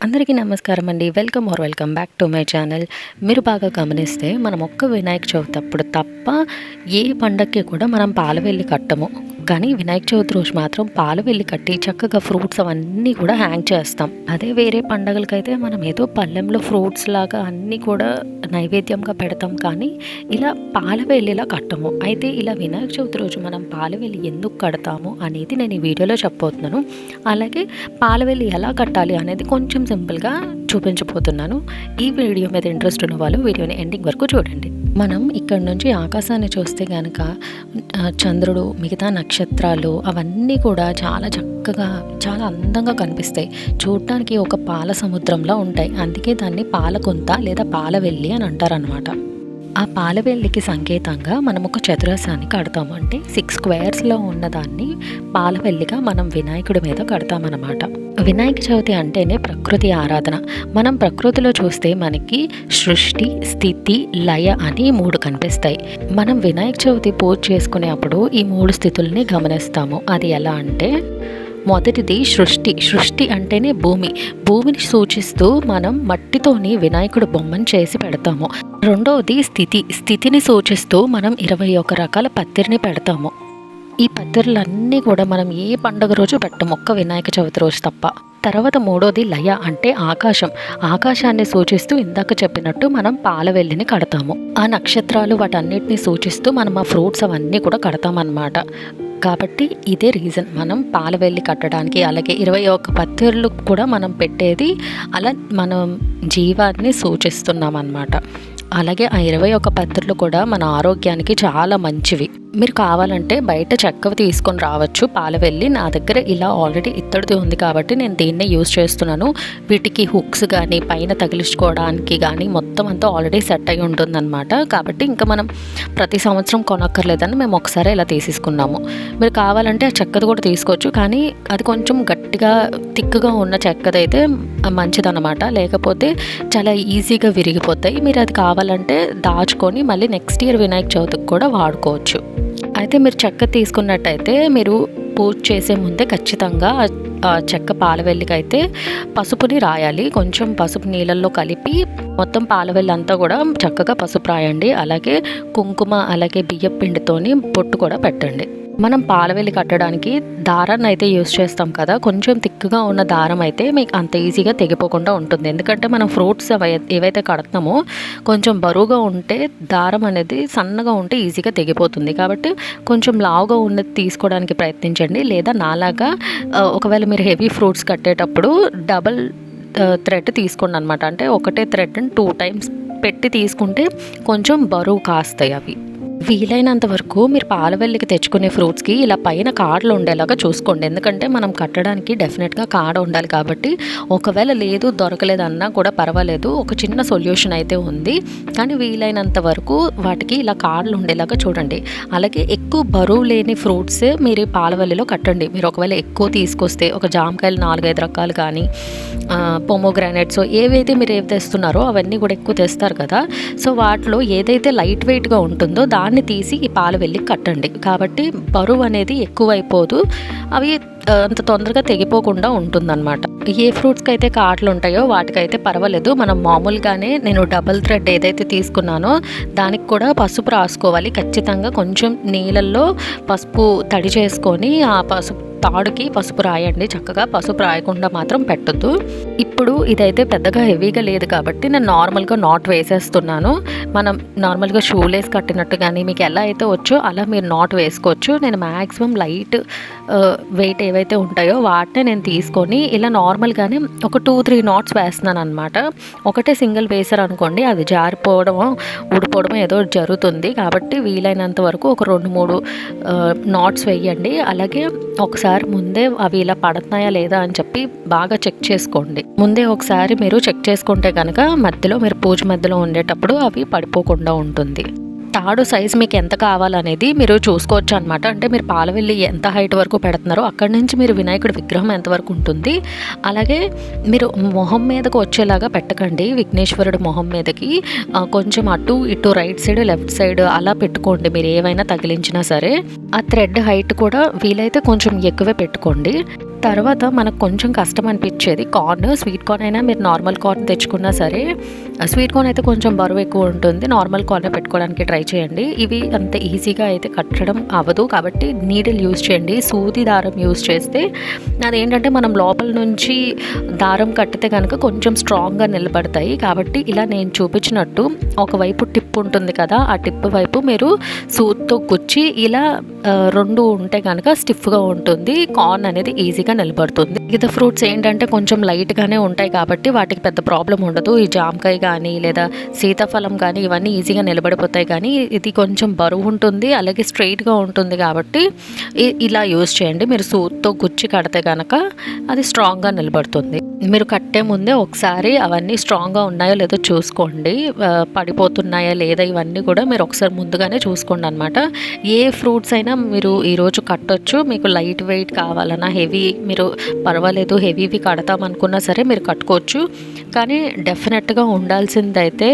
అందరికీ నమస్కారం అండి. Welcome back to my channel. మీరు బాగా గమనిస్తే మనం ఒక్క వినాయక చవితి అప్పుడు తప్ప ఏ పండగకి కూడా మనం పాలవెల్లి కట్టము. కానీ వినాయక చవితి రోజు మాత్రం పాలవెల్లి కట్టి చక్కగా ఫ్రూట్స్ అవన్నీ కూడా హ్యాంగ్ చేస్తాం. అదే వేరే పండగలకైతే మనం ఏదో పళ్ళెంలో ఫ్రూట్స్ లాగా అన్నీ కూడా నైవేద్యంగా పెడతాం, కానీ ఇలా పాలవెల్లిలా కట్టము. అయితే ఇలా వినాయక చవితి రోజు మనం పాలవెల్లి ఎందుకు కడతాము అనేది నేను ఈ వీడియోలో చెప్పబోతున్నాను. అలాగే పాలవెల్లి ఎలా కట్టాలి అనేది కొంచెం సింపుల్గా చూపించబోతున్నాను. ఈ వీడియో మీద ఇంట్రెస్ట్ ఉన్న వాళ్ళు వీడియోని ఎండింగ్ వరకు చూడండి. మనం ఇక్కడ నుంచి ఆకాశాన్ని చూస్తే కనుక చంద్రుడు, మిగతా నక్షత్రాలు అవన్నీ కూడా చాలా చక్కగా చాలా అందంగా కనిపిస్తాయి. చూడటానికి ఒక పాల సముద్రంలో ఉంటాయి. అందుకే దాన్ని పాలకొంత లేదా పాలవెల్లి అని అంటారనమాట. ఆ పాలవెల్లికి సంకేతంగా మనం ఒక చతురస్రాన్ని కడతాము. అంటే 6 స్క్వేర్స్లో ఉన్నదాన్ని పాలవెల్లిగా మనం వినాయకుడి మీద కడతామన్నమాట. వినాయక చవితి అంటేనే ప్రకృతి ఆరాధన. మనం ప్రకృతిలో చూస్తే మనకి సృష్టి, స్థితి, లయ అని 3 కనిపిస్తాయి. మనం వినాయక చవితి పూజ చేసుకునే అప్పుడు ఈ 3 స్థితుల్ని గమనిస్తాము. అది ఎలా అంటే, మొదటిది సృష్టి. సృష్టి అంటేనే భూమిని సూచిస్తూ మనం మట్టితోని వినాయకుడు బొమ్మను చేసి పెడతాము. రెండవది స్థితి. స్థితిని సూచిస్తూ మనం 21 రకాల పత్తిరిని పెడతాము. ఈ పత్తిర్లన్నీ కూడా మనం ఏ పండుగ రోజు పెట్టము, ఒక్క వినాయక చవితి రోజు తప్ప. తర్వాత మూడోది లయ, అంటే ఆకాశం. ఆకాశాన్ని సూచిస్తూ ఇందాక చెప్పినట్టు మనం పాలవెల్లిని కడతాము. ఆ నక్షత్రాలు వాటన్నిటిని సూచిస్తూ మనం ఆ ఫ్రూట్స్ అవన్నీ కూడా కడతామన్నమాట. కాబట్టి ఇదే రీజన్ మనం పాలవెల్లి కట్టడానికి. అలాగే 21 పత్తిర్లు కూడా మనం పెట్టేది అలా మనం జీవాన్ని సూచిస్తున్నాం అన్నమాట. అలాగే ఆ 21 పత్తిర్లు కూడా మన ఆరోగ్యానికి చాలా మంచివి. మీరు కావాలంటే బయట చెక్కవి తీసుకొని రావచ్చు పాలవెల్లి. నా దగ్గర ఇలా ఆల్రెడీ ఇత్తడిది ఉంది కాబట్టి నేను దీన్నే యూజ్ చేస్తున్నాను. వీటికి హుక్స్ కానీ పైన తగిలించుకోవడానికి కానీ మొత్తం అంతా ఆల్రెడీ సెట్ అయి ఉంటుందన్నమాట. కాబట్టి ఇంకా మనం ప్రతి సంవత్సరం కొనక్కర్లేదని మేము ఒకసారి ఇలా తీసేసుకున్నాము. మీరు కావాలంటే ఆ చెక్కది కూడా తీసుకోవచ్చు, కానీ అది కొంచెం గట్టిగా థిక్గా ఉన్న చెక్కదైతే మంచిదన్నమాట. లేకపోతే చాలా ఈజీగా విరిగిపోతాయి. మీరు అది కావాలంటే దాచుకొని మళ్ళీ నెక్స్ట్ ఇయర్ వినాయక చవితికి కూడా వాడుకోవచ్చు. అయితే మీరు చెక్క తీసుకున్నట్టయితే మీరు పూజ చేసే ముందే ఖచ్చితంగా ఆ చెక్క పాలవెల్లికి అయితే పసుపుని రాయాలి. కొంచెం పసుపు నీళ్ళల్లో కలిపి మొత్తం పాలవెల్లి అంతా కూడా చక్కగా పసుపు రాయండి. అలాగే కుంకుమ, అలాగే బియ్యం పిండితోని బొట్టు కూడా పెట్టండి. మనం పాలవెల్లి కట్టడానికి దారాన్ని అయితే యూస్ చేస్తాం కదా, కొంచెం థిక్గా ఉన్న దారం అయితే మీకు అంత ఈజీగా తెగిపోకుండా ఉంటుంది. ఎందుకంటే మనం ఫ్రూట్స్ ఏవైతే కడతామో కొంచెం బరువుగా ఉంటే దారం అనేది సన్నగా ఉంటే ఈజీగా తెగిపోతుంది. కాబట్టి కొంచెం లావుగా ఉన్నది తీసుకోవడానికి ప్రయత్నించండి. లేదా నాలాగా ఒకవేళ మీరు హెవీ ఫ్రూట్స్ కట్టేటప్పుడు డబల్ థ్రెడ్ తీసుకోండి అనమాట. అంటే ఒకటే థ్రెడ్ని 2 టైమ్స్ పెట్టి తీసుకుంటే కొంచెం బరువు కాస్తాయి అవి. వీలైనంత వరకు మీరు పాలవెల్లికి తెచ్చుకునే ఫ్రూట్స్కి ఇలా పైన కాడలు ఉండేలాగా చూసుకోండి. ఎందుకంటే మనం కట్టడానికి డెఫినెట్గా కాడ ఉండాలి. కాబట్టి ఒకవేళ లేదు, దొరకలేదన్నా కూడా పర్వాలేదు, ఒక చిన్న సొల్యూషన్ అయితే ఉంది. కానీ వీలైనంత వరకు వాటికి ఇలా కాడలు ఉండేలాగా చూడండి. అలాగే ఎక్కువ బరువు లేని ఫ్రూట్స్ మీరు పాలవెల్లిలో కట్టండి. మీరు ఒకవేళ ఎక్కువ తీసుకొస్తే ఒక జామకాయలు 4-5 రకాలు కానీ పొమోగ్రానైట్స్ ఏవైతే మీరు తెస్తున్నారో అవన్నీ కూడా ఎక్కువ తెస్తారు కదా, సో వాటిలో ఏదైతే లైట్ వెయిట్గా ఉంటుందో దాన్ని తీసి ఈ పాలవెల్లికి కట్టండి. కాబట్టి బరువు అనేది ఎక్కువ అయిపోదు, అవి అంత తొందరగా తెగిపోకుండా ఉంటుందన్నమాట. ఏ ఫ్రూట్స్కి అయితే కాట్లు ఉంటాయో వాటికైతే పర్వాలేదు. మనం మామూలుగానే నేను డబల్ థ్రెడ్ ఏదైతే తీసుకున్నానో దానికి కూడా పసుపు రాసుకోవాలి ఖచ్చితంగా. కొంచెం నీళ్ళల్లో పసుపు తడి చేసుకొని ఆ పసుపు తాడుకి పసుపు రాయండి. చక్కగా పసుపు రాయకుండా మాత్రం పెట్టొద్దు. ఇప్పుడు ఇదైతే పెద్దగా హెవీగా లేదు కాబట్టి నేను నార్మల్గా నాట్ వేసేస్తున్నాను. మనం నార్మల్గా షూలేస్ కట్టినట్టు కానీ మీకు ఎలా అయితే వచ్చో అలా మీరు నాట్ వేసుకోవచ్చు. నేను మ్యాక్సిమం లైట్ వెయిట్ ఏవైతే ఉంటాయో వాటిని నేను తీసుకొని ఇలా నార్మల్గానే ఒక 2-3 నాట్స్ వేస్తున్నాను అనమాట. ఒకటే సింగిల్ వేసారు అనుకోండి, అది జారిపోవడమో ఊడిపోవడమో ఏదో జరుగుతుంది. కాబట్టి వీలైనంత వరకు ఒక 2-3 నాట్స్ వేయండి. అలాగే ఒకసారి ముందే అవి ఇలా పడుతున్నాయా లేదా అని చెప్పి బాగా చెక్ చేసుకోండి. ముందే ఒకసారి మీరు చెక్ చేసుకుంటే కనుక మధ్యలో మీరు పూజ మధ్యలో ఉండేటప్పుడు అవి పడిపోకుండా ఉంటుంది. తాడు సైజ్ మీకు ఎంత కావాలనేది మీరు చూసుకోవచ్చు అనమాట. అంటే మీరు పాలవెల్లి ఎంత హైట్ వరకు పెడుతున్నారో అక్కడి నుంచి మీరు వినాయకుడి విగ్రహం ఎంతవరకు ఉంటుంది. అలాగే మీరు మొహం మీదకు వచ్చేలాగా పెట్టకండి. విఘ్నేశ్వరుడు మొహం మీదకి కొంచెం అటు ఇటు రైట్ సైడ్ లెఫ్ట్ సైడ్ అలా పెట్టుకోండి. మీరు ఏవైనా తగిలించినా సరే ఆ థ్రెడ్ హైట్ కూడా వీలైతే కొంచెం ఎక్కువే పెట్టుకోండి. తర్వాత మనకు కొంచెం కష్టం అనిపించేది కార్న్. స్వీట్ కార్న్ అయినా మీరు నార్మల్ కార్న్ తెచ్చుకున్నా సరే, స్వీట్ కార్న్ అయితే కొంచెం బరువు ఎక్కువ ఉంటుంది. నార్మల్ కార్న్ పెట్టుకోవడానికి ట్రై చేయండి. ఇవి అంత ఈజీగా అయితే కట్టడం అవ్వదు కాబట్టి నీడిల్ యూజ్ చేయండి. సూది దారం యూజ్ చేస్తే అదేంటంటే మనం లోపల నుంచి దారం కట్టితే కనుక కొంచెం స్ట్రాంగ్గా నిలబడతాయి. కాబట్టి ఇలా నేను చూపించినట్టు ఒకవైపు టిప్ ఉంటుంది కదా, ఆ టిప్ వైపు మీరు సూదితో గుచ్చి ఇలా రెండు ఉంటే కనుక స్టిఫ్గా ఉంటుంది. కార్న్ అనేది ఈజీగా నిలబడుతుంది. మిగతా ఫ్రూట్స్ ఏంటంటే కొంచెం లైట్గానే ఉంటాయి కాబట్టి వాటికి పెద్ద ప్రాబ్లం ఉండదు. ఈ జామకాయ కానీ లేదా సీతాఫలం కానీ ఇవన్నీ ఈజీగా నిలబడిపోతాయి. కానీ ఇది కొంచెం బరువు ఉంటుంది, అలాగే స్ట్రైట్గా ఉంటుంది కాబట్టి ఇలా యూజ్ చేయండి. మీరు సూత్తో గుచ్చి కడితే కనుక అది స్ట్రాంగ్గా నిలబడుతుంది. మీరు కట్టే ముందే ఒకసారి అవన్నీ స్ట్రాంగ్గా ఉన్నాయో లేదో చూసుకోండి, పడిపోతున్నాయా లేదా ఇవన్నీ కూడా మీరు ఒకసారి ముందుగానే చూసుకోండి అనమాట. ఏ ఫ్రూట్స్ అయినా మీరు ఈరోజు కట్టొచ్చు. మీకు లైట్ వెయిట్ కావాలన్నా, హెవీ మీరు పర్వాలేదు హెవీవి కడతామనుకున్నా సరే మీరు కట్టుకోవచ్చు. కానీ డెఫినెట్గా ఉండాల్సిందైతే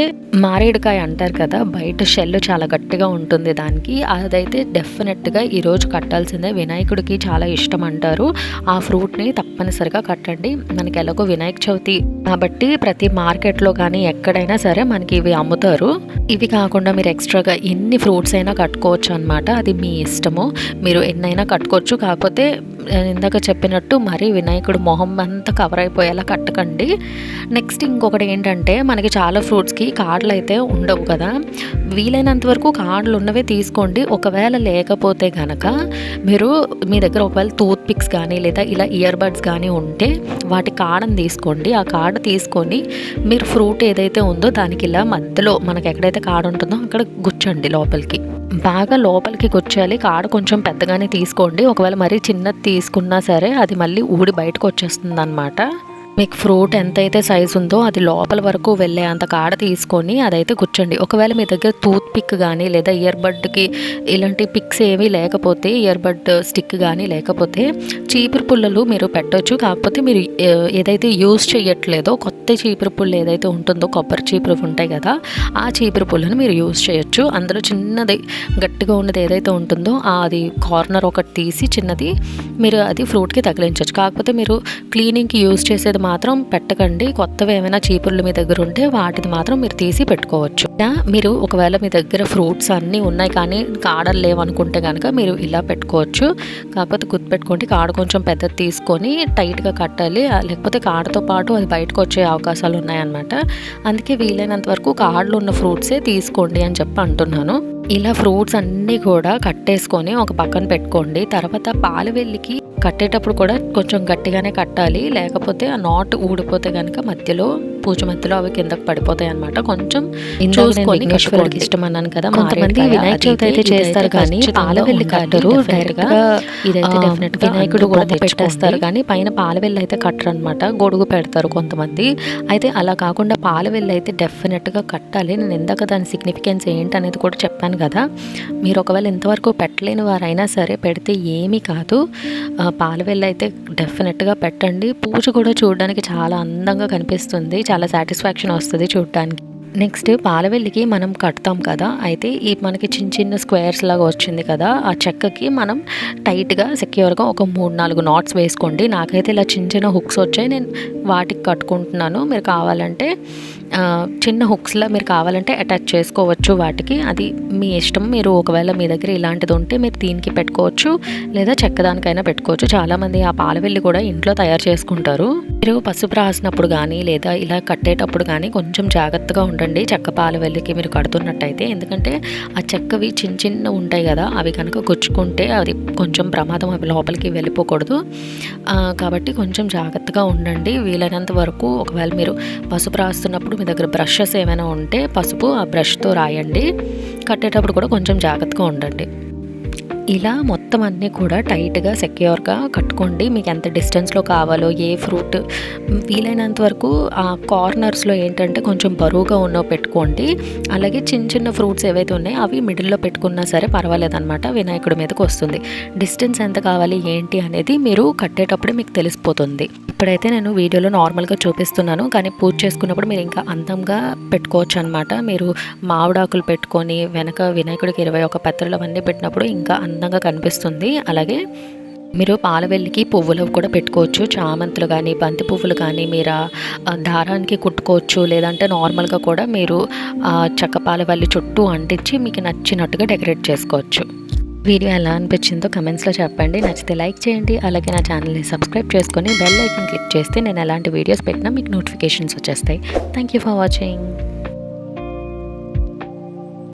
మారేడుకాయ అంటారు కదా, బయట షెల్ చాలా గట్టిగా ఉంటుంది దానికి, అదైతే డెఫినెట్గా ఈరోజు కట్టాల్సిందే. వినాయకుడికి చాలా ఇష్టం అంటారు. ఆ ఫ్రూట్ని తప్పనిసరిగా కట్టండి. మనకి ఎలాగో వినాయక చవితి కాబట్టి ప్రతి మార్కెట్లో కానీ ఎక్కడైనా సరే మనకి ఇవి అమ్ముతారు. ఇవి కాకుండా మీరు ఎక్స్ట్రాగా ఎన్ని ఫ్రూట్స్ అయినా కట్టుకోవచ్చు అనమాట. అది మీ ఇష్టము, మీరు ఎన్నైనా కట్టుకోవచ్చు. కాకపోతే ఇందాక చెప్పినట్టు మరి వినాయకుడు మొహం అంతా కవర్ అయిపోయేలా కట్టకండి. నెక్స్ట్ ఇంకొకటి ఏంటంటే మనకి చాలా ఫ్రూట్స్కి కార్డులు అయితే ఉండవు కదా, వీలైనంత వరకు కార్డులు ఉన్నవే తీసుకోండి. ఒకవేళ లేకపోతే కనుక మీరు మీ దగ్గర ఒకవేళ టూత్ పిక్స్ కానీ లేదా ఇలా ఇయర్ బడ్స్ కానీ ఉంటే వాటి కార్డుని తీసుకోండి. ఆ కార్డు తీసుకొని మీరు ఫ్రూట్ ఏదైతే ఉందో దానికి ఇలా మధ్యలో మనకి ఎక్కడైతే కార్డు ఉంటుందో అక్కడ గుచ్చండి, లోపలికి బాగా లోపలికి గుచ్చాలి. కాడ కొంచెం పెద్దగానే తీసుకోండి. ఒకవేళ మరీ చిన్నది తీసుకున్నా సరే అది మళ్ళీ ఊడి బయటకు వచ్చేస్తుంది అనమాట. మీకు ఫ్రూట్ ఎంతైతే సైజు ఉందో అది లోపల వరకు వెళ్ళే అంత కాడ తీసుకొని అదైతే గుచ్చండి. ఒకవేళ మీ దగ్గర టూత్ పిక్ కానీ లేదా ఇయర్ బడ్కి ఇలాంటి పిక్స్ ఏమీ లేకపోతే, ఇయర్ బడ్ స్టిక్ కానీ లేకపోతే చీపురు పుల్లలు మీరు పెట్టవచ్చు. కాకపోతే మీరు ఏదైతే యూజ్ చేయట్లేదో కొత్త చీపురు పుల్ల ఏదైతే ఉంటుందో, కొబ్బరి చీపురు ఉంటాయి కదా, ఆ చీపురు పుల్లను మీరు యూజ్ చేయొచ్చు. అందులో చిన్నది గట్టిగా ఉన్నది ఏదైతే ఉంటుందో అది కార్నర్ ఒకటి తీసి చిన్నది మీరు అది ఫ్రూట్కి తగిలించవచ్చు. కాకపోతే మీరు క్లీనింగ్కి యూజ్ చేసేది మాత్రం పెట్టకండి. కొత్తవి ఏమైనా చీపుర్లు మీ దగ్గర ఉంటే వాటిది మాత్రం మీరు తీసి పెట్టుకోవచ్చు. మీరు ఒకవేళ మీ దగ్గర ఫ్రూట్స్ అన్నీ ఉన్నాయి కానీ కాడలు లేవనుకుంటే కనుక మీరు ఇలా పెట్టుకోవచ్చు. కాకపోతే గుర్తుపెట్టుకోండి, కాడ కొంచెం పెద్దది తీసుకొని టైట్గా కట్టాలి, లేకపోతే కాడతో పాటు అది బయటకు వచ్చే అవకాశాలు ఉన్నాయన్నమాట. అందుకే వీలైనంత వరకు కాడలు ఉన్న ఫ్రూట్సే తీసుకోండి అని చెప్పి అంటున్నాను. ఇలా ఫ్రూట్స్ అన్నీ కూడా కట్టేసుకొని ఒక పక్కన పెట్టుకోండి. తర్వాత పాలవెల్లికి కట్టేటప్పుడు కూడా కొంచెం గట్టిగానే కట్టాలి, లేకపోతే ఆ నాట్ ఊడిపోతే కనుక మధ్యలో పూజ మధ్యలో అవి కిందకు పడిపోతాయి అనమాట. కొంచెం చూసుకొని విఘ్నేశ్వరుడికి ఇష్టం అన్నాను కదా, కొంతమంది వినాయక చవితి అయితే చేస్తారు కానీ పాలవెల్లి కట్టరు, డైరెక్ట్ గా ఇదైతే డెఫినెట్ వినాయకుడు కూడా పెట్టేస్తారు కానీ పైన పాలవెల్లి అయితే కట్టరు అనమాట, గొడుగు పెడతారు కొంతమంది. అయితే అలా కాకుండా పాలవెల్లి అయితే డెఫినెట్ గా కట్టాలి. నేను ఇందాక దాని సిగ్నిఫికెన్స్ ఏంటనేది కూడా చెప్పాను కదా. మీరు ఒకవేళ ఇంతవరకు పెట్టలేని వారైనా సరే పెడితే ఏమీ కాదు. పాలవెల్లి అయితే డెఫినెట్గా పెట్టండి. పూజ కూడా చూడడానికి చాలా అందంగా కనిపిస్తుంది, చాలా సాటిస్ఫాక్షన్ వస్తుంది చూడడానికి. నెక్స్ట్ పాలవెల్లికి మనం కడతాం కదా, అయితే ఈ మనకి చిన్న చిన్న స్క్వేర్స్ లాగా వచ్చింది కదా, ఆ చెక్కకి మనం టైట్గా సెక్యూర్గా ఒక 3-4 నాట్స్ వేసుకోండి. నాకైతే ఇలా చిన్న చిన్న హుక్స్ వచ్చాయి, నేను వాటికి కట్టుకుంటున్నాను. మీరు కావాలంటే చిన్న హుక్స్లా మీరు కావాలంటే అటాచ్ చేసుకోవచ్చు వాటికి, అది మీ ఇష్టం. మీరు ఒకవేళ మీ దగ్గర ఇలాంటిది ఉంటే మీరు దీనికి పెట్టుకోవచ్చు లేదా చెక్కదానికైనా పెట్టుకోవచ్చు. చాలామంది ఆ పాలవెల్లి కూడా ఇంట్లో తయారు చేసుకుంటారు. మీరు పసుపు రాసినప్పుడు కానీ లేదా ఇలా కట్టేటప్పుడు కానీ కొంచెం జాగ్రత్తగా ఉండండి చెక్క పాలవెల్లికి మీరు కడుతున్నట్టయితే. ఎందుకంటే ఆ చెక్కవి చిన్న చిన్న ఉంటాయి కదా, అవి కనుక గుచ్చుకుంటే అది కొంచెం ప్రమాదం, అవి లోపలికి వెళ్ళిపోకూడదు. కాబట్టి కొంచెం జాగ్రత్తగా ఉండండి. వీలైనంత వరకు ఒకవేళ మీరు పసుపు రాస్తున్నప్పుడు మీ దగ్గర బ్రషెస్ ఏమైనా ఉంటే పసుపు ఆ బ్రష్తో రాయండి. కట్టేటప్పుడు కూడా కొంచెం జాగ్రత్తగా ఉండండి. ఇలా మొత్తం అన్నీ కూడా టైట్గా సెక్యూర్గా కట్టుకోండి. మీకు ఎంత డిస్టెన్స్లో కావాలో ఏ ఫ్రూట్ వీలైనంత వరకు ఆ కార్నర్స్లో ఏంటంటే కొంచెం బరువుగా ఉన్నవి పెట్టుకోండి. అలాగే చిన్న చిన్న ఫ్రూట్స్ ఏవైతే ఉన్నాయో అవి మిడిల్లో పెట్టుకున్నా సరే పర్వాలేదు అనమాట, వినాయకుడి మీదకి వస్తుంది. డిస్టెన్స్ ఎంత కావాలి ఏంటి అనేది మీరు కట్టేటప్పుడే మీకు తెలిసిపోతుంది. ఇప్పుడైతే నేను వీడియోలో నార్మల్గా చూపిస్తున్నాను, కానీ పూజ చేసుకున్నప్పుడు మీరు ఇంకా అందంగా పెట్టుకోవచ్చు అనమాట. మీరు మామిడాకులు పెట్టుకొని వెనక వినాయకుడికి 21 పత్రులు అవన్నీ పెట్టినప్పుడు ఇంకా అందంగా కనిపిస్తుంది. అలాగే మీరు పాలవెల్లికి పువ్వులు కూడా పెట్టుకోవచ్చు. చామంతులు కానీ, బంతి పువ్వులు కానీ మీరు దారానికి కుట్టుకోవచ్చు. లేదంటే నార్మల్‌గా కూడా మీరు చెక్క పాలవెల్లి చుట్టూ అంటించి మీకు నచ్చినట్టుగా డెకరేట్ చేసుకోవచ్చు. వీడియో ఎలా అనిపించిందో కమెంట్స్‌లో చెప్పండి. నచ్చితే లైక్ చేయండి. అలాగే నా ఛానల్‌ని సబ్స్క్రైబ్ చేసుకొని బెల్ ఐకాన్ క్లిక్ చేస్తే నేను ఎలాంటి వీడియోస్ పెట్టినా మీకు నోటిఫికేషన్స్ వచ్చేస్తాయి. Thank you for watching.